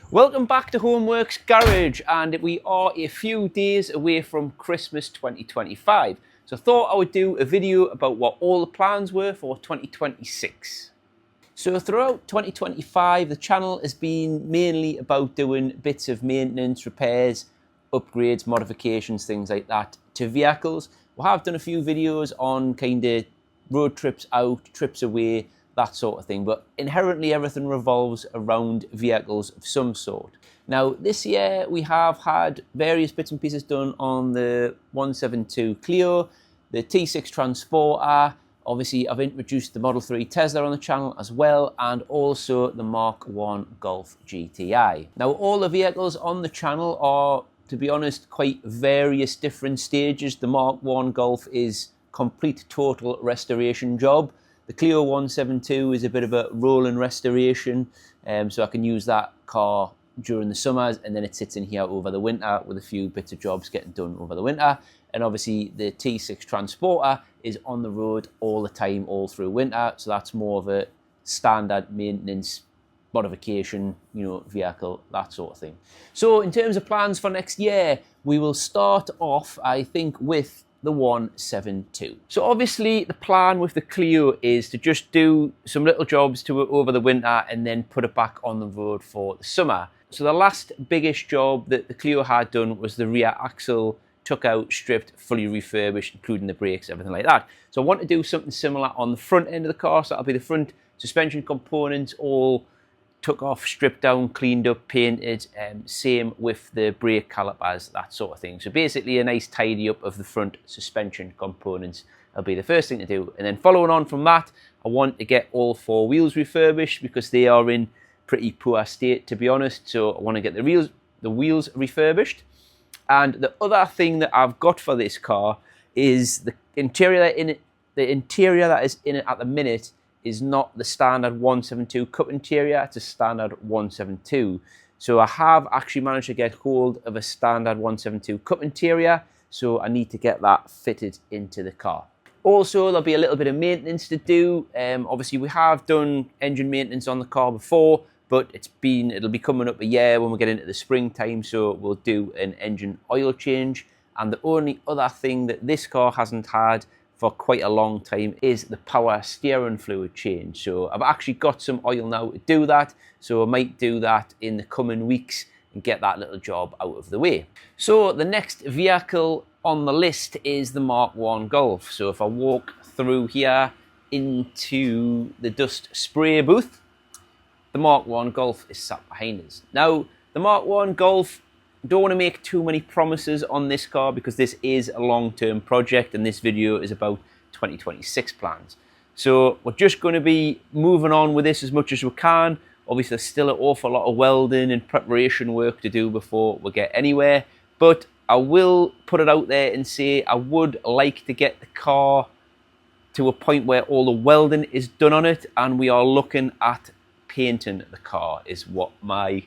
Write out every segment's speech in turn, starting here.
Welcome back to Homeworks Garage, and we are a few days away from Christmas 2025. So I thought I would do a video about what all the plans were for 2026. So throughout 2025, the channel has been mainly about doing bits of maintenance, repairs, upgrades, modifications, things like that to vehicles. We have done a few videos on kind of road trips out, trips away, that sort of thing, but inherently everything revolves around vehicles of some sort. Now this year we have had various bits and pieces done on the 172 Clio, the T6 Transporter. Obviously I've introduced the Model 3 Tesla on the channel as well, and also the Mk1 Golf GTI. Now all the vehicles on the channel are, to be honest, quite various different stages. The Mk1 Golf is complete total restoration job. The Clio 172 is a bit of a rolling restoration, so I can use that car during the summers, and then it sits in here over the winter with a few bits of jobs getting done over the winter. And obviously the T6 Transporter is on the road all the time, all through winter, so that's more of a standard maintenance modification, vehicle, that sort of thing. So in terms of plans for next year, we will start off, I think, with the 172. So obviously the plan with the Clio is to just do some little jobs to it over the winter and then put it back on the road for the summer. So the last biggest job that the Clio had done was the rear axle, took out, stripped, fully refurbished, including the brakes, everything like that. So I want to do something similar on the front end of the car. So that'll be the front suspension components, all took off, stripped down, cleaned up, painted. Same with the brake calipers, that sort of thing. So basically a nice tidy up of the front suspension components will be the first thing to do. And then following on from that, I want to get all four wheels refurbished because they are in pretty poor state, to be honest. So I want to get the wheels refurbished. And the other thing that I've got for this car is the interior in it. The interior that is in it at the minute is not the standard 172 Cup interior, it's a standard 172. So I have actually managed to get hold of a standard 172 Cup interior, so I need to get that fitted into the car. Also, there'll be a little bit of maintenance to do. Obviously, we have done engine maintenance on the car before, but it'll be coming up a year when we get into the springtime, so we'll do an engine oil change. And the only other thing that this car hasn't had for quite a long time is the power steering fluid change. So I've actually got some oil now to do that, so I might do that in the coming weeks and get that little job out of the way. So the next vehicle on the list is the Mk1 Golf. So if I walk through here into the dust spray booth, the Mk1 Golf is sat behind us. Now the Mk1 Golf, don't want to make too many promises on this car because this is a long-term project and this video is about 2026 plans. So we're just going to be moving on with this as much as we can. Obviously there's still an awful lot of welding and preparation work to do before we get anywhere, but I will put it out there and say I would like to get the car to a point where all the welding is done on it, and we are looking at painting the car is what my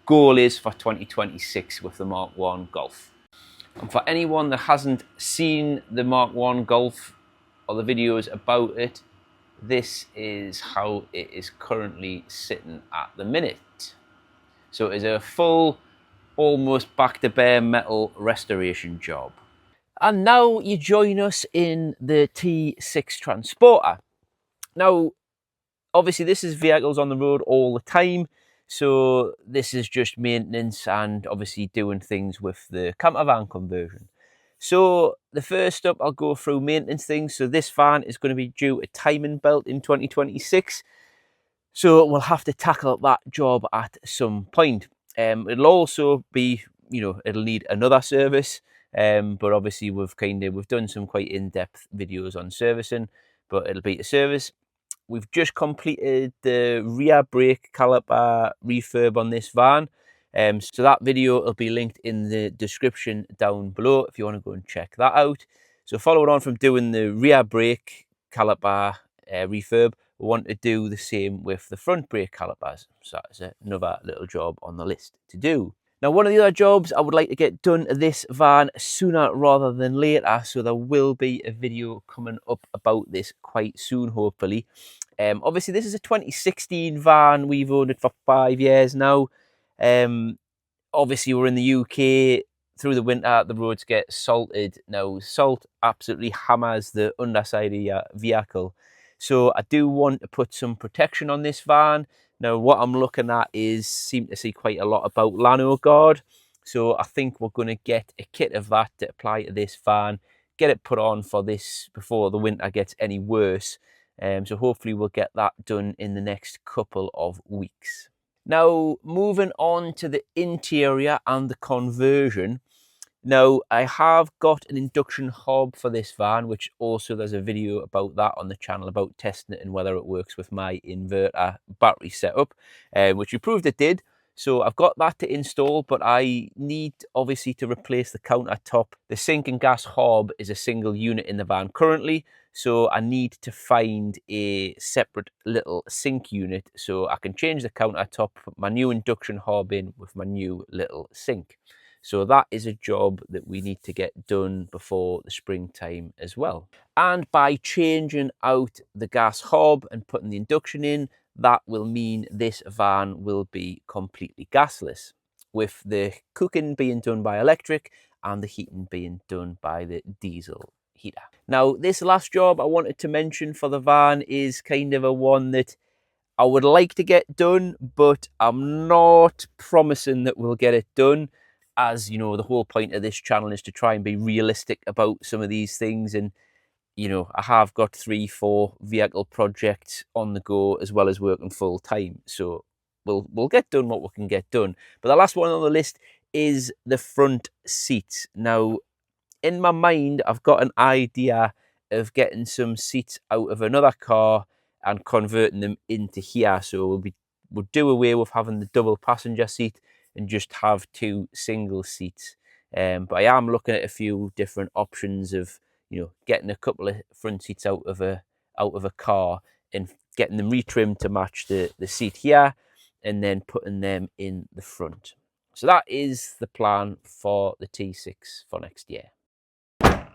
goal is for 2026 with the Mk1 Golf. And for anyone that hasn't seen the Mk1 Golf or the videos about it, this is how it is currently sitting at the minute. So it is a full, almost back to bare metal restoration job. And now you join us in the T6 Transporter. Now, obviously this is vehicles on the road all the time. So this is just maintenance and obviously doing things with the camper van conversion. So the first up, I'll go through maintenance things. So this van is going to be due a timing belt in 2026. So we'll have to tackle that job at some point. It'll also be, it'll need another service. But obviously we've done some quite in-depth videos on servicing, but it'll be a service. We've just completed the rear brake caliper refurb on this van. So that video will be linked in the description down below if you want to go and check that out. So following on from doing the rear brake caliper refurb, we want to do the same with the front brake calipers. So that's another little job on the list to do. Now, one of the other jobs I would like to get done to this van sooner rather than later, so there will be a video coming up about this quite soon, hopefully. Obviously, this is a 2016 van. We've owned it for 5 years now. Obviously, we're in the UK. Through the winter, the roads get salted. Now, salt absolutely hammers the underside of your vehicle. So I do want to put some protection on this van. Now, what I'm looking at is, seem to see quite a lot about Lano Guard. So I think we're going to get a kit of that to apply to this van, get it put on for this before the winter gets any worse. So hopefully we'll get that done in the next couple of weeks. Now, moving on to the interior and the conversion. Now, I have got an induction hob for this van, which also there's a video about that on the channel about testing it and whether it works with my inverter battery setup, which you proved it did. So I've got that to install, but I need obviously to replace the countertop. The sink and gas hob is a single unit in the van currently, so I need to find a separate little sink unit so I can change the countertop, put my new induction hob in with my new little sink. So that is a job that we need to get done before the springtime as well. And by changing out the gas hob and putting the induction in, that will mean this van will be completely gasless, with the cooking being done by electric and the heating being done by the diesel heater. Now, this last job I wanted to mention for the van is kind of a one that I would like to get done, but I'm not promising that we'll get it done. As you know, the whole point of this channel is to try and be realistic about some of these things. And, you know, I have got 3-4 vehicle projects on the go as well as working full time. So we'll get done what we can get done. But the last one on the list is the front seats. Now, in my mind, I've got an idea of getting some seats out of another car and converting them into here. So we'll do away with having the double passenger seat and just have 2 single seats. But I am looking at a few different options of, you know, getting a couple of front seats out of a car and getting them retrimmed to match the seat here, and then putting them in the front. So that is the plan for the T6 for next year.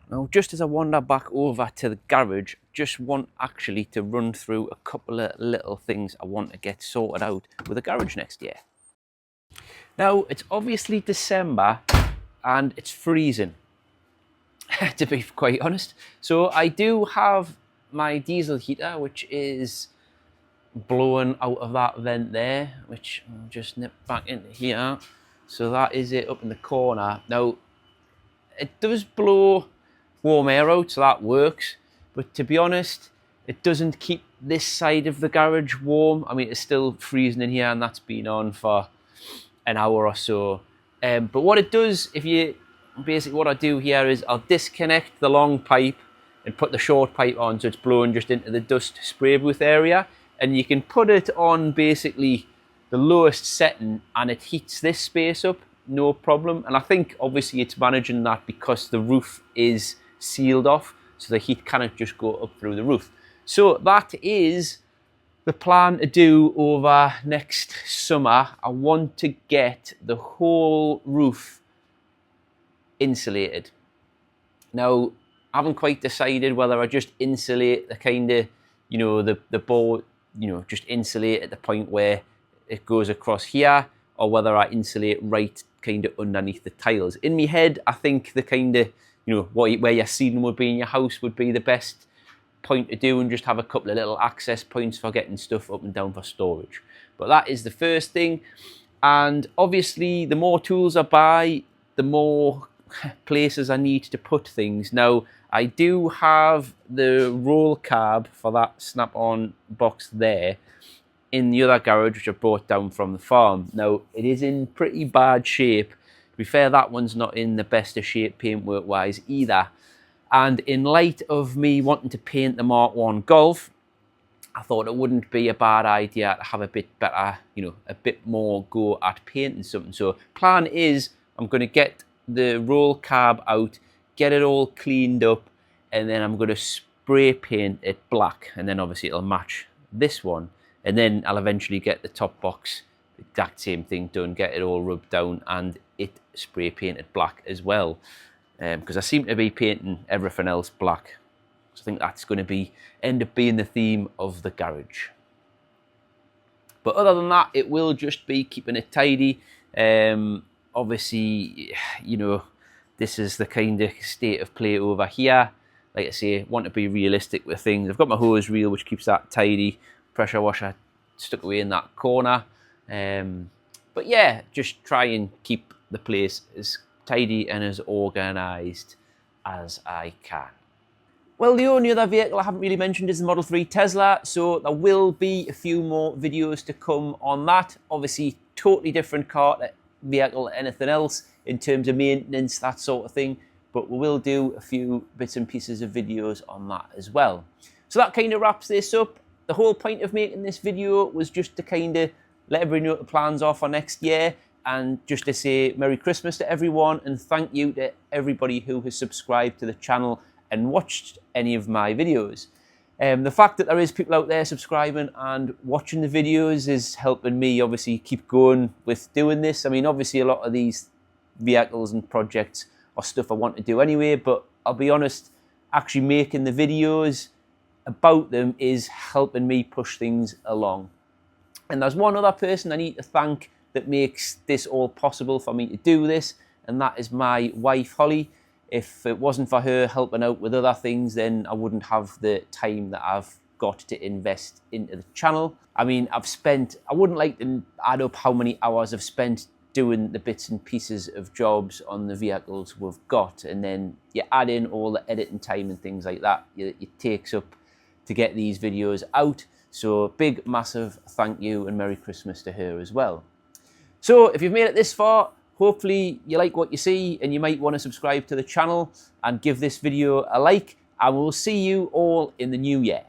Now, just as I wander back over to the garage, just want actually to run through a couple of little things I want to get sorted out with the garage next year. Now, it's obviously December and it's freezing, to be quite honest. So I do have my diesel heater, which is blowing out of that vent there, which I'll just nip back into here. So that is it up in the corner. Now, it does blow warm air out, so that works. But to be honest, it doesn't keep this side of the garage warm. I mean, it's still freezing in here, and that's been on for an hour or so. But what it does, basically what I do here is I'll disconnect the long pipe and put the short pipe on, so it's blowing just into the dust spray booth area. And you can put it on basically the lowest setting, and it heats this space up, no problem. And I think obviously it's managing that because the roof is sealed off, so the heat cannot just go up through the roof. So that is the plan to do over next summer. I want to get the whole roof insulated. Now, I haven't quite decided whether I just insulate the kind of, you know, the board, you know, just insulate at the point where it goes across here, or whether I insulate right kind of underneath the tiles. In my head, I think the kind of, you know, where your ceiling would be in your house would be the best point to do, and just have a couple of little access points for getting stuff up and down for storage. But that is the first thing. And obviously, the more tools I buy, the more places I need to put things. Now, I do have the roll cab for that snap-on box there in the other garage, which I brought down from the farm. Now, it is in pretty bad shape. To be fair, that one's not in the best of shape paintwork-wise either. And in light of me wanting to paint the Mk1 Golf, I thought it wouldn't be a bad idea to have a bit better, you know, a bit more go at painting something. So plan is I'm going to get the roll cab out, get it all cleaned up, and then I'm going to spray paint it black, and then obviously it'll match this one. And then I'll eventually get the top box, the exact same thing done, get it all rubbed down and it spray painted black as well. Because I seem to be painting everything else black. So I think that's going to end up being the theme of the garage. But other than that, it will just be keeping it tidy. Obviously, you know, this is the kind of state of play over here. Like I say, want to be realistic with things. I've got my hose reel, which keeps that tidy. Pressure washer stuck away in that corner. But yeah, just try and keep the place as tidy and as organised as I can. Well, the only other vehicle I haven't really mentioned is the Model 3 Tesla, so there will be a few more videos to come on that. Obviously, totally different car to vehicle, anything else in terms of maintenance, that sort of thing, but we will do a few bits and pieces of videos on that as well. So that kind of wraps this up. The whole point of making this video was just to kind of let everybody know what the plans are for next year, and just to say Merry Christmas to everyone and thank you to everybody who has subscribed to the channel and watched any of my videos. The fact that there is people out there subscribing and watching the videos is helping me obviously keep going with doing this. I mean, obviously a lot of these vehicles and projects are stuff I want to do anyway, but I'll be honest, actually making the videos about them is helping me push things along. And there's one other person I need to thank that makes this all possible for me to do this, and that is my wife, Holly. If it wasn't for her helping out with other things, then I wouldn't have the time that I've got to invest into the channel. I mean, I wouldn't like to add up how many hours I've spent doing the bits and pieces of jobs on the vehicles we've got, and then you add in all the editing time and things like that it takes up to get these videos out. So big, massive thank you and Merry Christmas to her as well. So if you've made it this far, hopefully you like what you see and you might want to subscribe to the channel and give this video a like, and we'll see you all in the new year.